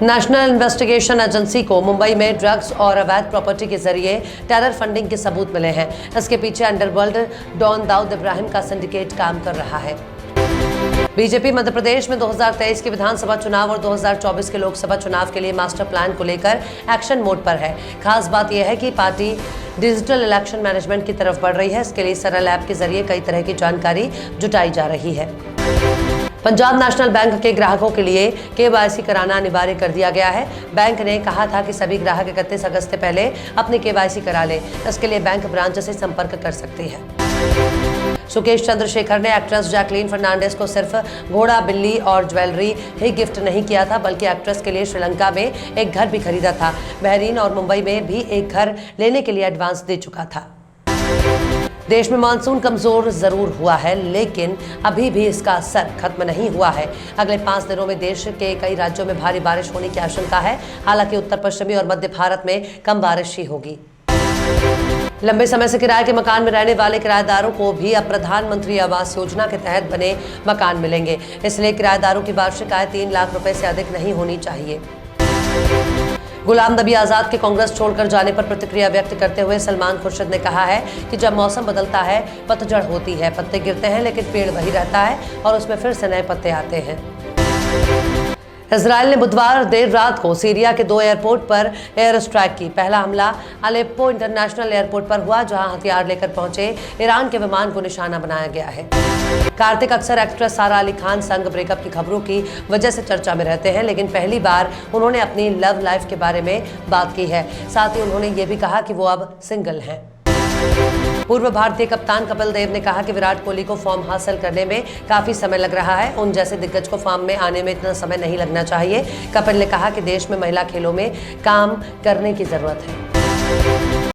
National investigation agency को मुंबई में drugs और अवैध प्रॉपर्टी के जरिए टेरर फंडिंग के सबूत मिले हैं। इसके पीछे अंडरवर्ल्ड डॉन दाऊद इब्राहिम का सिंडिकेट काम कर रहा है। बीजेपी मध्य प्रदेश में 2023 के विधानसभा चुनाव और 2024 के लोकसभा चुनाव के लिए मास्टर प्लान को लेकर एक्शन मोड पर है। खास बात यह है कि पार्टी डिजिटल इलेक्शन मैनेजमेंट की तरफ बढ़ रही है। इसके लिए सरल ऐप के जरिए कई तरह की जानकारी जुटाई जा रही है। पंजाब नेशनल बैंक के ग्राहकों के लिए KYC कराना अनिवार्य कर दिया गया है। बैंक ने कहा था कि सभी ग्राहक 31 अगस्त से पहले अपनी KYC करा लें। इसके लिए बैंक ब्रांच से संपर्क कर सकते हैं। सुकेश चंद्रशेखर ने एक्ट्रेस जैकलीन फर्नांडिस को सिर्फ घोड़ा, बिल्ली और ज्वेलरी ही गिफ्ट नहीं किया था, बल्कि एक्ट्रेस के लिए श्रीलंका में एक घर भी खरीदा था। बहरीन और मुंबई में भी एक घर लेने के लिए एडवांस दे चुका था। देश में मानसून कमजोर जरूर हुआ है, लेकिन अभी भी इसका असर खत्म नहीं हुआ है। अगले 5 दिनों में देश के कई राज्यों में भारी बारिश होने की आशंका है। हालांकि उत्तर पश्चिमी और मध्य भारत में कम बारिश ही होगी। लंबे समय से किराए के मकान में रहने वाले किराएदारों को भी अब प्रधानमंत्री आवास योजना के तहत बने मकान मिलेंगे। इसलिए किराएदारों की वार्षिक आय 3 लाख रुपए से अधिक नहीं होनी चाहिए। गुलाम नबी आजाद के कांग्रेस छोड़कर जाने पर प्रतिक्रिया व्यक्त करते हुए सलमान खुर्शीद ने कहा है कि जब मौसम बदलता है, पतझड़ होती है, पत्ते गिरते हैं, लेकिन पेड़ वही रहता है और उसमें फिर से नए पत्ते आते हैं। इजराइल ने बुधवार देर रात को सीरिया के 2 एयरपोर्ट पर एयर स्ट्राइक की। पहला हमला अलेप्पो इंटरनेशनल एयरपोर्ट पर हुआ, जहां हथियार लेकर पहुंचे ईरान के विमान को निशाना बनाया गया है। कार्तिक अक्सर एक्ट्रेस सारा अली खान संग ब्रेकअप की खबरों की वजह से चर्चा में रहते हैं, लेकिन पहली बार उन्होंने अपनी लव लाइफ के बारे में बात की है। साथ ही उन्होंने ये भी कहा कि वो अब सिंगल हैं। पूर्व भारतीय कप्तान कपिल देव ने कहा कि विराट कोहली को फॉर्म हासिल करने में काफी समय लग रहा है। उन जैसे दिग्गज को फॉर्म में आने में इतना समय नहीं लगना चाहिए। कपिल ने कहा कि देश में महिला खेलों में काम करने की जरूरत है।